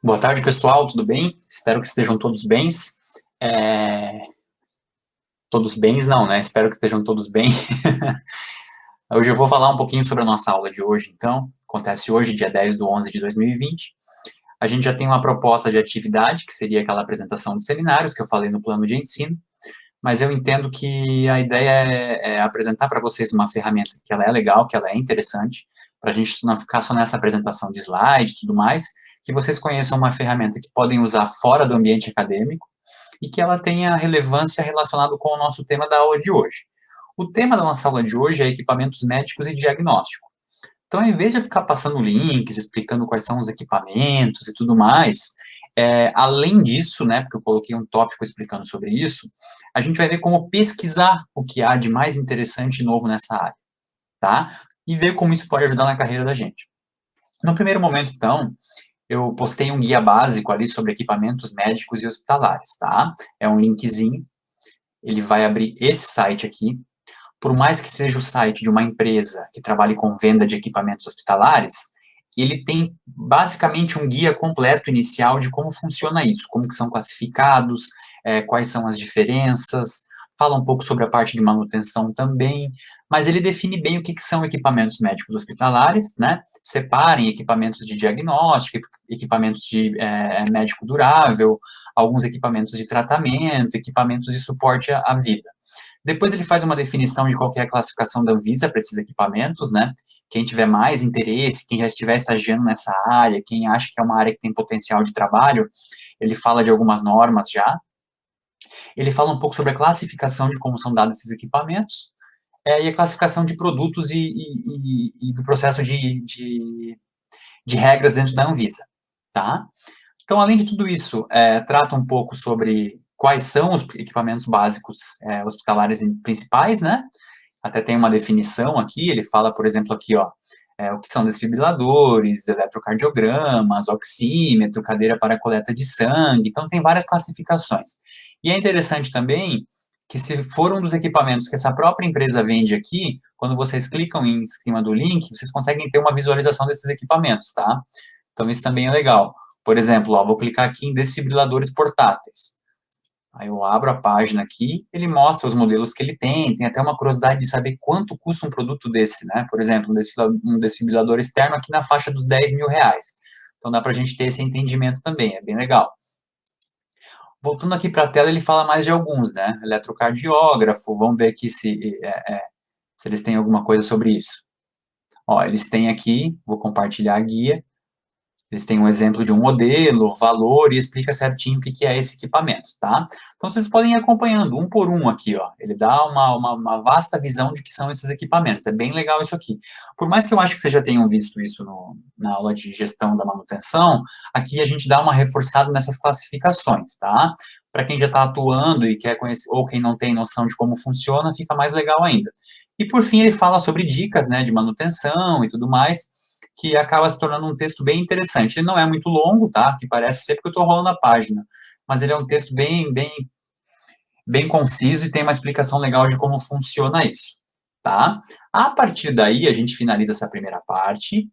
Boa tarde, pessoal, tudo bem? Espero que estejam todos bens. Todos bens não, né? Espero que estejam todos bem. Hoje eu vou falar um pouquinho sobre a nossa aula de hoje, então. Acontece hoje, dia 10/11 de 2020. A gente já tem uma proposta de atividade, que seria aquela apresentação de seminários que eu falei no plano de ensino, mas eu entendo que a ideia é apresentar para vocês uma ferramenta que ela é legal, que ela é interessante, para a gente não ficar só nessa apresentação de slide e tudo mais, que vocês conheçam uma ferramenta que podem usar fora do ambiente acadêmico e que ela tenha relevância relacionada com o nosso tema da aula de hoje. O tema da nossa aula de hoje é equipamentos médicos e diagnóstico. Então, em vez de eu ficar passando links, explicando quais são os equipamentos e tudo mais, além disso, né, porque eu coloquei um tópico explicando sobre isso, a gente vai ver como pesquisar o que há de mais interessante e novo nessa área, tá? E ver como isso pode ajudar na carreira da gente. No primeiro momento, então, eu postei um guia básico ali sobre equipamentos médicos e hospitalares, tá? É um linkzinho, ele vai abrir esse site aqui. Por mais que seja o site de uma empresa que trabalhe com venda de equipamentos hospitalares, ele tem basicamente um guia completo inicial de como funciona isso, como que são classificados, quais são as diferenças, fala um pouco sobre a parte de manutenção também, mas ele define bem o que são equipamentos médicos hospitalares, né? Separem equipamentos de diagnóstico, equipamentos de médico durável, alguns equipamentos de tratamento, equipamentos de suporte à vida. Depois ele faz uma definição de qual é a classificação da Anvisa para esses equipamentos, né? Quem tiver mais interesse, quem já estiver estagiando nessa área, quem acha que é uma área que tem potencial de trabalho, ele fala de algumas normas já. Ele fala um pouco sobre a classificação de como são dados esses equipamentos, e a classificação de produtos e do processo de regras dentro da Anvisa, tá? Então, além de tudo isso, trata um pouco sobre quais são os equipamentos básicos hospitalares principais, né? Até tem uma definição aqui, ele fala, por exemplo, aqui, ó, o que são desfibriladores, eletrocardiogramas, oxímetro, cadeira para coleta de sangue, então tem várias classificações. E é interessante também que se for um dos equipamentos que essa própria empresa vende aqui, quando vocês clicam em cima do link, vocês conseguem ter uma visualização desses equipamentos, tá? Então isso também é legal. Por exemplo, ó, vou clicar aqui em desfibriladores portáteis. Aí eu abro a página aqui, ele mostra os modelos que ele tem até uma curiosidade de saber quanto custa um produto desse, né? Por exemplo, um desfibrilador externo aqui na faixa dos R$ 10.000. Então dá para a gente ter esse entendimento também, é bem legal. Voltando aqui para a tela, ele fala mais de alguns, né? Eletrocardiógrafo, vamos ver aqui se eles têm alguma coisa sobre isso. Ó, eles têm aqui, vou compartilhar a guia, eles têm um exemplo de um modelo, valor, e explica certinho o que é esse equipamento, tá? Então, vocês podem ir acompanhando um por um aqui, ó. Ele dá uma vasta visão de que são esses equipamentos. É bem legal isso aqui. Por mais que eu acho que vocês já tenham visto isso na aula de gestão da manutenção, aqui a gente dá uma reforçada nessas classificações, tá? Para quem já está atuando e quer conhecer, ou quem não tem noção de como funciona, fica mais legal ainda. E, por fim, ele fala sobre dicas, né, de manutenção e tudo mais, que acaba se tornando um texto bem interessante. Ele não é muito longo, tá? Que parece ser porque eu estou rolando a página, mas ele é um texto bem conciso e tem uma explicação legal de como funciona isso, tá? A partir daí, a gente finaliza essa primeira parte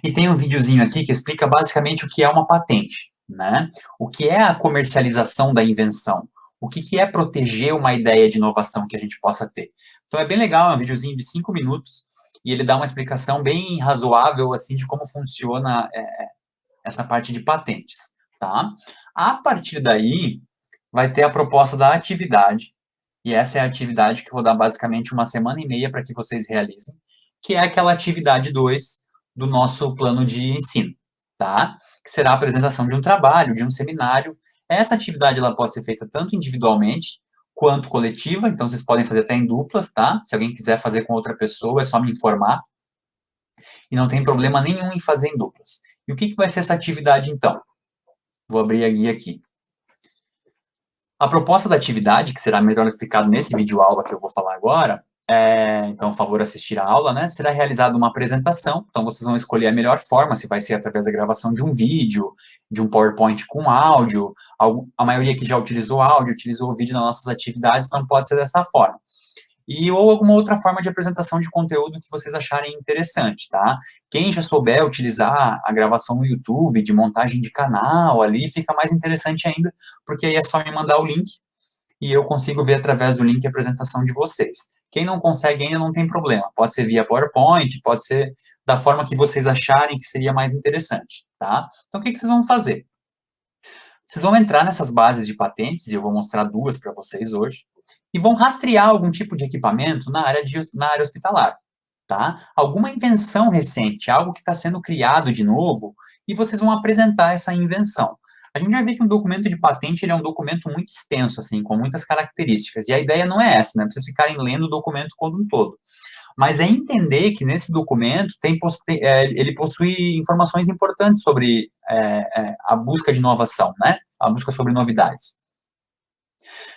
e tem um videozinho aqui que explica basicamente o que é uma patente, né? O que é a comercialização da invenção, o que é proteger uma ideia de inovação que a gente possa ter. Então, é bem legal, é um videozinho de 5 minutos, e ele dá uma explicação bem razoável, assim, de como funciona essa parte de patentes, tá? A partir daí, vai ter a proposta da atividade, e essa é a atividade que eu vou dar basicamente 1 semana e meia para que vocês realizem, que é aquela atividade 2 do nosso plano de ensino, tá? Que será a apresentação de um trabalho, de um seminário. Essa atividade ela pode ser feita tanto individualmente, quanto coletiva, então vocês podem fazer até em duplas, tá? Se alguém quiser fazer com outra pessoa, é só me informar. E não tem problema nenhum em fazer em duplas. E o que vai ser essa atividade, então? Vou abrir a guia aqui. A proposta da atividade, que será melhor explicado nesse vídeo aula que eu vou falar agora, então, por favor, assistir a aula, né? Será realizada uma apresentação, então vocês vão escolher a melhor forma, se vai ser através da gravação de um vídeo, de um PowerPoint com áudio, a maioria que já utilizou áudio, utilizou o vídeo nas nossas atividades, então pode ser dessa forma. ou alguma outra forma de apresentação de conteúdo que vocês acharem interessante, tá? Quem já souber utilizar a gravação no YouTube, de montagem de canal ali, fica mais interessante ainda, porque aí é só me mandar o link e eu consigo ver através do link a apresentação de vocês. Quem não consegue ainda não tem problema, pode ser via PowerPoint, pode ser da forma que vocês acharem que seria mais interessante, tá? Então, o que vocês vão fazer? Vocês vão entrar nessas bases de patentes, e eu vou mostrar duas para vocês hoje, e vão rastrear algum tipo de equipamento na área hospitalar, tá? Alguma invenção recente, algo que está sendo criado de novo, e vocês vão apresentar essa invenção. A gente vai ver que um documento de patente ele é um documento muito extenso, assim, com muitas características, e a ideia não é essa, né? Vocês ficarem lendo o documento como um todo. Mas é entender que nesse documento ele possui informações importantes sobre a busca de inovação, né? A busca sobre novidades.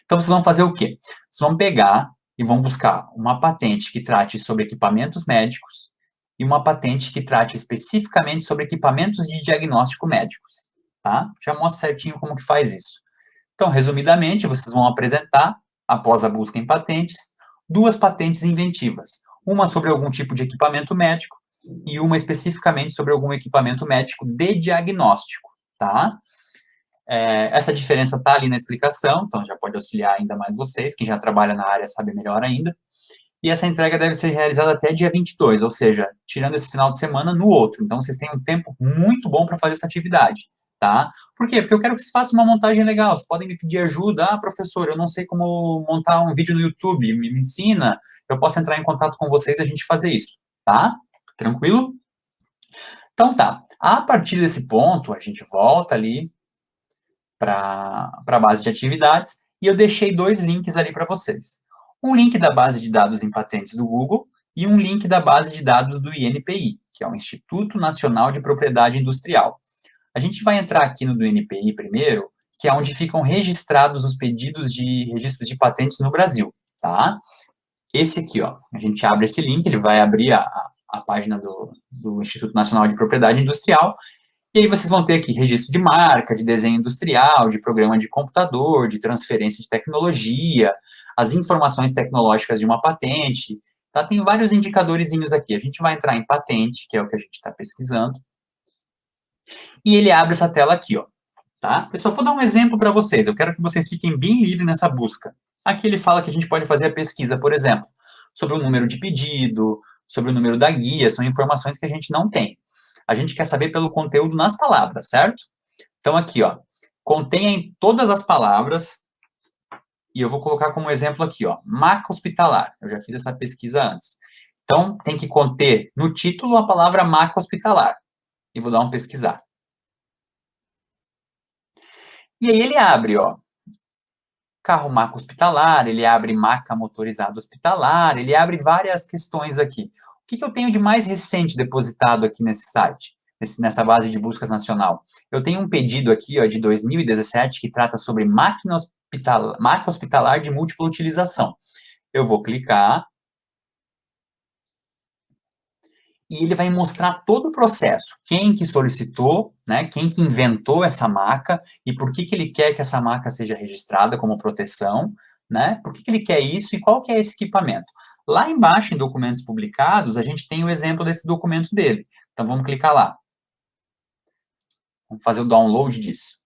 Então, vocês vão fazer o quê? Vocês vão pegar e vão buscar uma patente que trate sobre equipamentos médicos e uma patente que trate especificamente sobre equipamentos de diagnóstico médicos, tá? Já mostro certinho como que faz isso. Então, resumidamente, vocês vão apresentar, após a busca em patentes, duas patentes inventivas. Uma sobre algum tipo de equipamento médico e uma especificamente sobre algum equipamento médico de diagnóstico, tá? Essa diferença está ali na explicação, então já pode auxiliar ainda mais vocês, quem já trabalha na área sabe melhor ainda. E essa entrega deve ser realizada até dia 22, ou seja, tirando esse final de semana no outro. Então, vocês têm um tempo muito bom para fazer essa atividade, tá? Por quê? Porque eu quero que vocês façam uma montagem legal. Vocês podem me pedir ajuda. Ah, professor, eu não sei como montar um vídeo no YouTube, me ensina. Eu posso entrar em contato com vocês e a gente fazer isso, tá? Tranquilo? Então, tá. A partir desse ponto, a gente volta ali para a base de atividades e eu deixei dois links ali para vocês. Um link da base de dados em patentes do Google e um link da base de dados do INPI, que é o Instituto Nacional de Propriedade Industrial. A gente vai entrar aqui no do INPI primeiro, que é onde ficam registrados os pedidos de registros de patentes no Brasil, tá? Esse aqui, ó, a gente abre esse link, ele vai abrir a página do Instituto Nacional de Propriedade Industrial, e aí vocês vão ter aqui registro de marca, de desenho industrial, de programa de computador, de transferência de tecnologia, as informações tecnológicas de uma patente, tá? Tem vários indicadorzinhos aqui. A gente vai entrar em patente, que é o que a gente está pesquisando, e ele abre essa tela aqui, ó, tá? Eu só vou dar um exemplo para vocês, eu quero que vocês fiquem bem livres nessa busca. Aqui ele fala que a gente pode fazer a pesquisa, por exemplo, sobre o número de pedido, sobre o número da guia, são informações que a gente não tem. A gente quer saber pelo conteúdo nas palavras, certo? Então, aqui, ó, contém todas as palavras, e eu vou colocar como exemplo aqui, ó, maca hospitalar. Eu já fiz essa pesquisa antes. Então, tem que conter no título a palavra maca hospitalar. E vou dar um pesquisar. E aí ele abre, ó, carro maca hospitalar, ele abre maca motorizada hospitalar, ele abre várias questões aqui. O que eu tenho de mais recente depositado aqui nesse site, nessa base de buscas nacional? Eu tenho um pedido aqui, ó, de 2017, que trata sobre maca hospitalar de múltipla utilização. Eu vou clicar, e ele vai mostrar todo o processo, quem que solicitou, né, quem que inventou essa maca e por que ele quer que essa maca seja registrada como proteção, né, por que ele quer isso e qual que é esse equipamento. Lá embaixo, em documentos publicados, a gente tem o exemplo desse documento dele. Então, vamos clicar lá. Vamos fazer o download disso.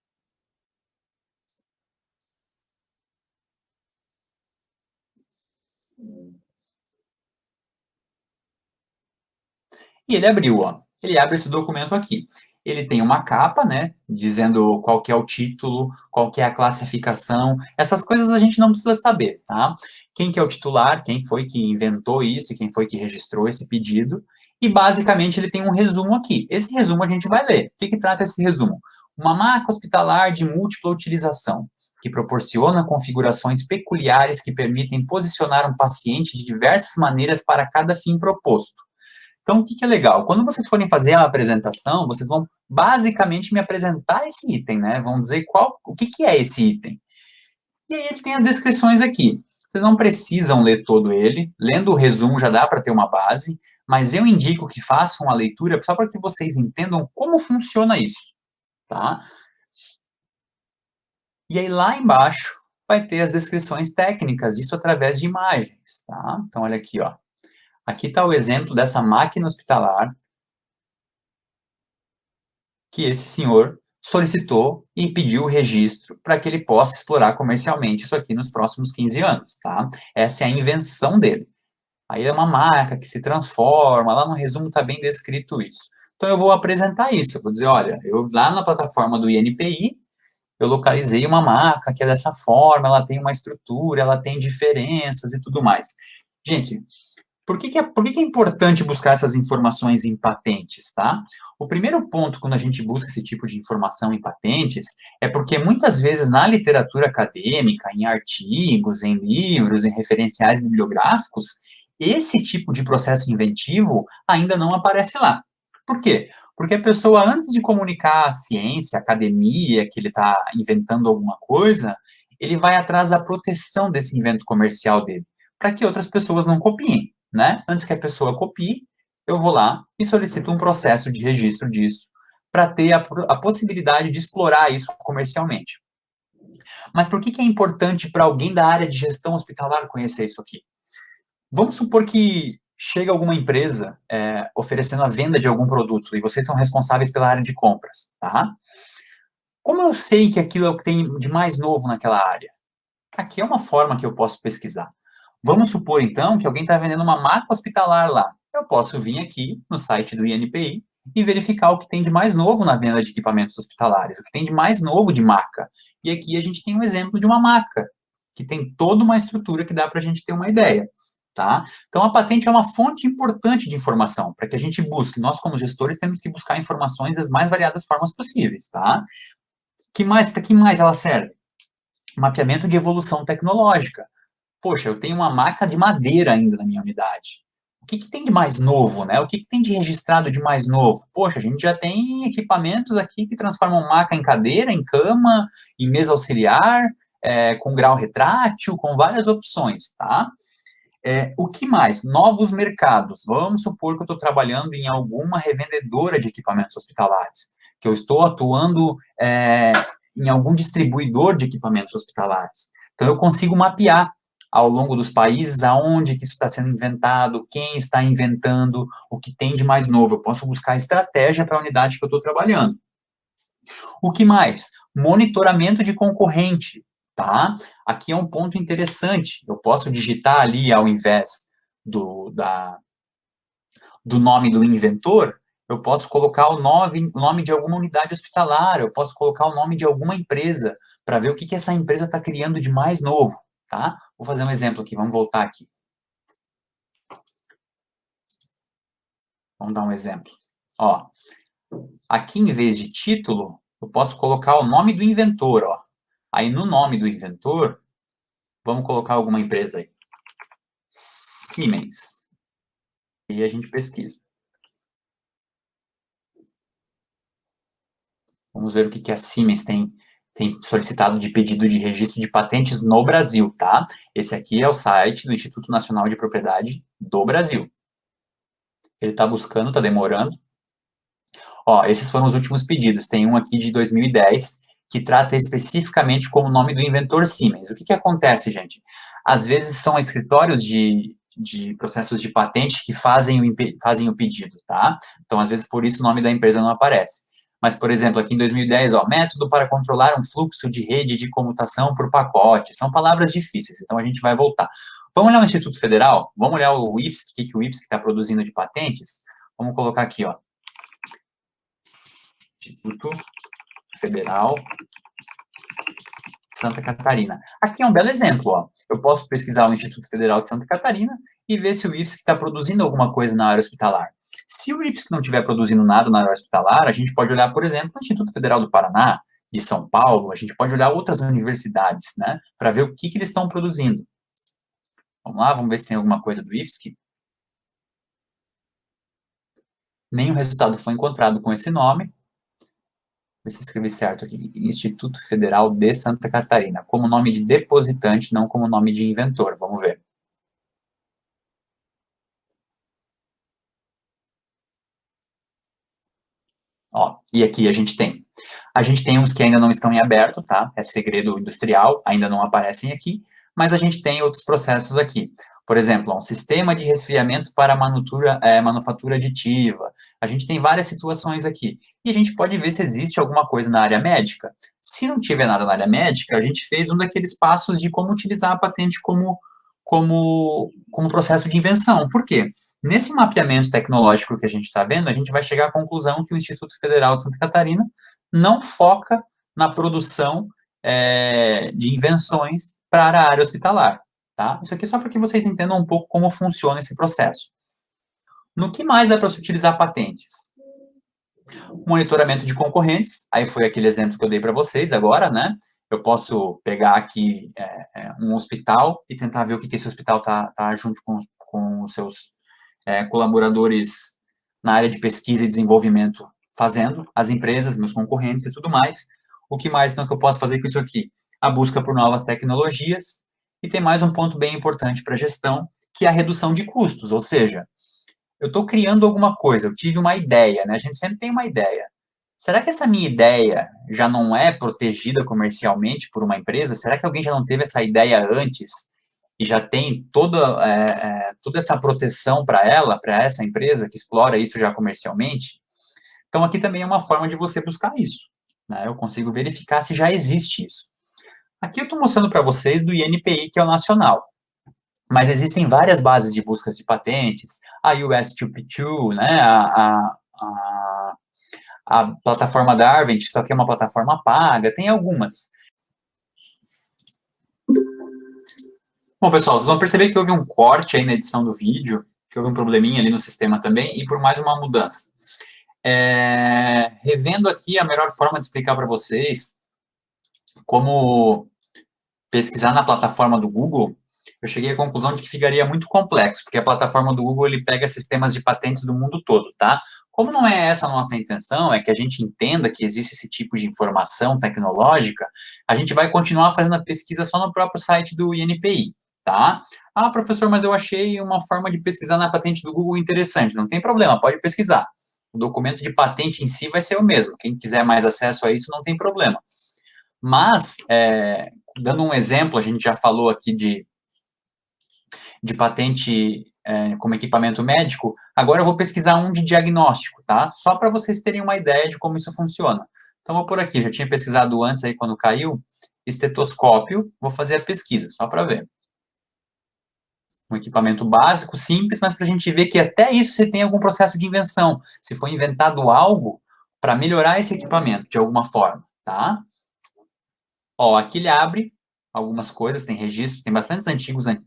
E ele abriu, ó. Ele abre esse documento aqui. Ele tem uma capa, né, dizendo qual que é o título, qual que é a classificação. Essas coisas a gente não precisa saber, tá? Quem que é o titular, quem foi que inventou isso, quem foi que registrou esse pedido. E, basicamente, ele tem um resumo aqui. Esse resumo a gente vai ler. O que que trata esse resumo? Uma maca hospitalar de múltipla utilização, que proporciona configurações peculiares que permitem posicionar um paciente de diversas maneiras para cada fim proposto. Então, o que é legal? Quando vocês forem fazer a apresentação, vocês vão basicamente me apresentar esse item, né? Vão dizer o que é esse item. E aí ele tem as descrições aqui. Vocês não precisam ler todo ele. Lendo o resumo já dá para ter uma base, mas eu indico que façam a leitura só para que vocês entendam como funciona isso, tá? E aí lá embaixo vai ter as descrições técnicas, isso através de imagens, tá? Então, olha aqui, ó. Aqui está o exemplo dessa máquina hospitalar que esse senhor solicitou e pediu o registro para que ele possa explorar comercialmente isso aqui nos próximos 15 anos, tá? Essa é a invenção dele. Aí é uma marca que se transforma, lá no resumo está bem descrito isso. Então eu vou apresentar isso, eu vou dizer, olha, eu lá na plataforma do INPI, eu localizei uma marca que é dessa forma, ela tem uma estrutura, ela tem diferenças e tudo mais. Gente, por que é importante buscar essas informações em patentes, tá? O primeiro ponto, quando a gente busca esse tipo de informação em patentes, é porque muitas vezes na literatura acadêmica, em artigos, em livros, em referenciais bibliográficos, esse tipo de processo inventivo ainda não aparece lá. Por quê? Porque a pessoa, antes de comunicar a ciência, a academia, que ele está inventando alguma coisa, ele vai atrás da proteção desse invento comercial dele, para que outras pessoas não copiem, né? Antes que a pessoa copie, eu vou lá e solicito um processo de registro disso, para ter a possibilidade de explorar isso comercialmente. Mas por que é importante para alguém da área de gestão hospitalar conhecer isso aqui? Vamos supor que chega alguma empresa oferecendo a venda de algum produto e vocês são responsáveis pela área de compras, tá? Como eu sei que aquilo é o que tem de mais novo naquela área? Aqui é uma forma que eu posso pesquisar. Vamos supor, então, que alguém está vendendo uma maca hospitalar lá. Eu posso vir aqui no site do INPI e verificar o que tem de mais novo na venda de equipamentos hospitalares, o que tem de mais novo de maca. E aqui a gente tem um exemplo de uma maca, que tem toda uma estrutura que dá para a gente ter uma ideia. Tá? Então, a patente é uma fonte importante de informação, para que a gente busque. Nós, como gestores, temos que buscar informações das mais variadas formas possíveis. Tá? Para que mais ela serve? Mapeamento de evolução tecnológica. Poxa, eu tenho uma maca de madeira ainda na minha unidade. O que tem de mais novo, né? O que tem de registrado de mais novo? Poxa, a gente já tem equipamentos aqui que transformam maca em cadeira, em cama, em mesa auxiliar, com grau retrátil, com várias opções, tá? O que mais? Novos mercados. Vamos supor que eu estou trabalhando em alguma revendedora de equipamentos hospitalares, que eu estou atuando em algum distribuidor de equipamentos hospitalares. Então, eu consigo mapear ao longo dos países aonde que isso está sendo inventado, quem está inventando, o que tem de mais novo. Eu posso buscar estratégia para a unidade que eu estou trabalhando. O que mais? Monitoramento de concorrente, tá? Aqui é um ponto interessante. Eu posso digitar ali, ao invés do nome do inventor, eu posso colocar o nome de alguma unidade hospitalar, eu posso colocar o nome de alguma empresa, para ver o que essa empresa está criando de mais novo, tá? Vou fazer um exemplo aqui, vamos voltar aqui. Vamos dar um exemplo. Ó, aqui, em vez de título, eu posso colocar o nome do inventor, ó. Aí, no nome do inventor, vamos colocar alguma empresa aí. Siemens. E a gente pesquisa. Vamos ver o que a Siemens tem solicitado de pedido de registro de patentes no Brasil, tá? Esse aqui é o site do Instituto Nacional de Propriedade do Brasil. Ele está buscando, está demorando. Ó, esses foram os últimos pedidos. Tem um aqui de 2010, que trata especificamente como o nome do inventor Siemens. O que acontece, gente? Às vezes são escritórios de processos de patente que fazem o pedido, tá? Então, às vezes, por isso o nome da empresa não aparece. Mas, por exemplo, aqui em 2010, ó, método para controlar um fluxo de rede de comutação por pacote. São palavras difíceis, então a gente vai voltar. Vamos olhar o Instituto Federal? Vamos olhar o IFSC, o que o IFSC está produzindo de patentes? Vamos colocar aqui, ó. Instituto Federal Santa Catarina. Aqui é um belo exemplo, ó. Eu posso pesquisar o Instituto Federal de Santa Catarina e ver se o IFSC está produzindo alguma coisa na área hospitalar. Se o IFSC não estiver produzindo nada na área hospitalar, a gente pode olhar, por exemplo, o Instituto Federal do Paraná, de São Paulo, a gente pode olhar outras universidades, né, para ver o que eles estão produzindo. Vamos lá, vamos ver se tem alguma coisa do IFSC. Nenhum resultado foi encontrado com esse nome. Ver se eu escrevi certo aqui. Instituto Federal de Santa Catarina, como nome de depositante, não como nome de inventor. Vamos ver. Ó, e aqui a gente tem. A gente tem uns que ainda não estão em aberto, tá? É segredo industrial, ainda não aparecem aqui, mas a gente tem outros processos aqui. Por exemplo, um sistema de resfriamento para manufatura aditiva. A gente tem várias situações aqui. E a gente pode ver se existe alguma coisa na área médica. Se não tiver nada na área médica, a gente fez um daqueles passos de como utilizar a patente como processo de invenção. Por quê? Nesse mapeamento tecnológico que a gente está vendo, a gente vai chegar à conclusão que o Instituto Federal de Santa Catarina não foca na produção de invenções para a área hospitalar. Tá? Isso aqui é só para que vocês entendam um pouco como funciona esse processo. No que mais dá para se utilizar patentes? Monitoramento de concorrentes, aí foi aquele exemplo que eu dei para vocês agora, né? Eu posso pegar aqui um hospital e tentar ver o que esse hospital tá junto com os seus colaboradores na área de pesquisa e desenvolvimento fazendo, as empresas, meus concorrentes e tudo mais. O que mais então que eu posso fazer com isso aqui? A busca por novas tecnologias, e tem mais um ponto bem importante para a gestão, que é a redução de custos, ou seja, eu estou criando alguma coisa, eu tive uma ideia, né? A gente sempre tem uma ideia. Será que essa minha ideia já não é protegida comercialmente por uma empresa? Será que alguém já não teve essa ideia antes e já tem toda essa proteção para ela, para essa empresa que explora isso já comercialmente? Então, aqui também é uma forma de você buscar isso, né? Eu consigo verificar se já existe isso. Aqui eu estou mostrando para vocês do INPI, que é o nacional. Mas existem várias bases de buscas de patentes, a US2P2, né, a plataforma Darwin, que só que é uma plataforma paga, tem algumas. Bom, pessoal, vocês vão perceber que houve um corte aí na edição do vídeo, que houve um probleminha ali no sistema também, e por mais uma mudança. Revendo aqui a melhor forma de explicar para vocês como pesquisar na plataforma do Google, eu cheguei à conclusão de que ficaria muito complexo, porque a plataforma do Google ele pega sistemas de patentes do mundo todo, tá? Como não é essa a nossa intenção, é que a gente entenda que existe esse tipo de informação tecnológica, a gente vai continuar fazendo a pesquisa só no próprio site do INPI, tá? Ah, professor, mas eu achei uma forma de pesquisar na patente do Google interessante. Não tem problema, pode pesquisar. O documento de patente em si vai ser o mesmo. Quem quiser mais acesso a isso, não tem problema. Mas, dando um exemplo, a gente já falou aqui de patente como equipamento médico, agora eu vou pesquisar um de diagnóstico, tá? Só para vocês terem uma ideia de como isso funciona. Então, vou por aqui, já tinha pesquisado antes aí quando caiu, estetoscópio, vou fazer a pesquisa, só para ver. Um equipamento básico, simples, mas para a gente ver que até isso você tem algum processo de invenção, se foi inventado algo para melhorar esse equipamento de alguma forma, tá? Ó, aqui ele abre algumas coisas, tem registro, tem bastantes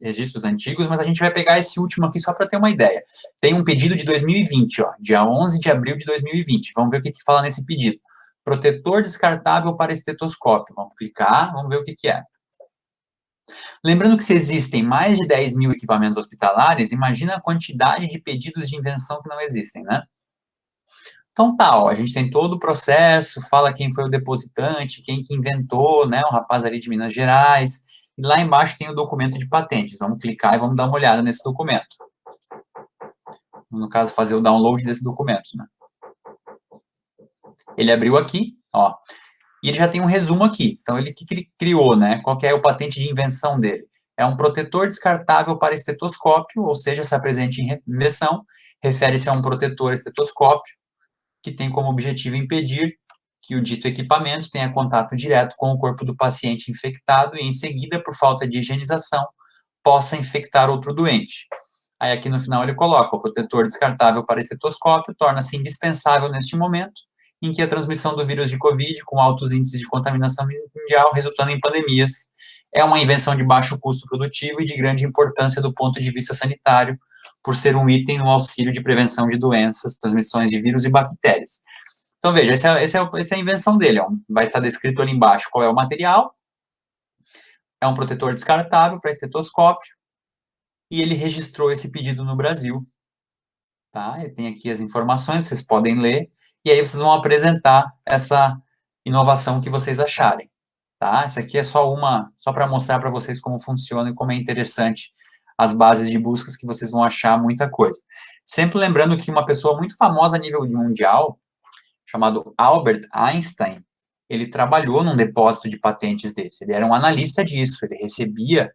registros antigos, mas a gente vai pegar esse último aqui só para ter uma ideia. Tem um pedido de 2020, ó, dia 11 de abril de 2020. Vamos ver o que fala nesse pedido. Protetor descartável para estetoscópio. Vamos clicar, vamos ver o que é. Lembrando que se existem mais de 10 mil equipamentos hospitalares, imagina a quantidade de pedidos de invenção que não existem, né? Então tá, ó, a gente tem todo o processo, fala quem foi o depositante, quem que inventou, né, um rapaz ali de Minas Gerais, e lá embaixo tem o documento de patentes. Vamos clicar e vamos dar uma olhada nesse documento. No caso, fazer o download desse documento, né. Ele abriu aqui, ó, e ele já tem um resumo aqui. Então, ele que criou, né, qual que é o patente de invenção dele? É um protetor descartável para estetoscópio, ou seja, está presente em invenção, refere-se a um protetor estetoscópio, que tem como objetivo impedir que o dito equipamento tenha contato direto com o corpo do paciente infectado e, em seguida, por falta de higienização, possa infectar outro doente. Aí, aqui no final, ele coloca: o protetor descartável para estetoscópio torna-se indispensável neste momento, em que a transmissão do vírus de Covid, com altos índices de contaminação mundial, resultando em pandemias, é uma invenção de baixo custo produtivo e de grande importância do ponto de vista sanitário, por ser um item no auxílio de prevenção de doenças, transmissões de vírus e bactérias. Então, veja, essa é a invenção dele. Ó. Vai estar descrito ali embaixo qual é o material. É um protetor descartável para estetoscópio. E ele registrou esse pedido no Brasil. Tá? Eu tenho aqui as informações, vocês podem ler. E aí vocês vão apresentar essa inovação que vocês acharem. Tá? Essa aqui é só para mostrar para vocês como funciona e como é interessante as bases de buscas, que vocês vão achar muita coisa. Sempre lembrando que uma pessoa muito famosa a nível mundial, chamado Albert Einstein, ele trabalhou num depósito de patentes desse, ele era um analista disso, ele recebia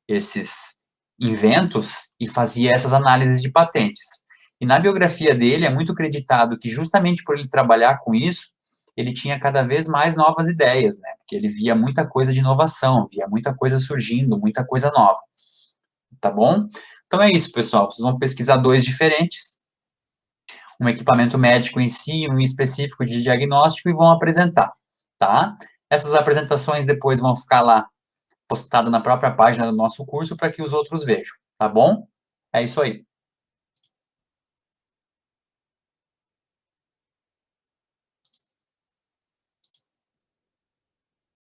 esses inventos e fazia essas análises de patentes. E na biografia dele é muito acreditado que justamente por ele trabalhar com isso, ele tinha cada vez mais novas ideias, né? Porque ele via muita coisa de inovação, via muita coisa surgindo, muita coisa nova. Tá bom? Então é isso, pessoal. Vocês vão pesquisar dois diferentes, um equipamento médico em si e um específico de diagnóstico e vão apresentar, tá? Essas apresentações depois vão ficar lá postado na própria página do nosso curso para que os outros vejam, tá bom? É isso aí.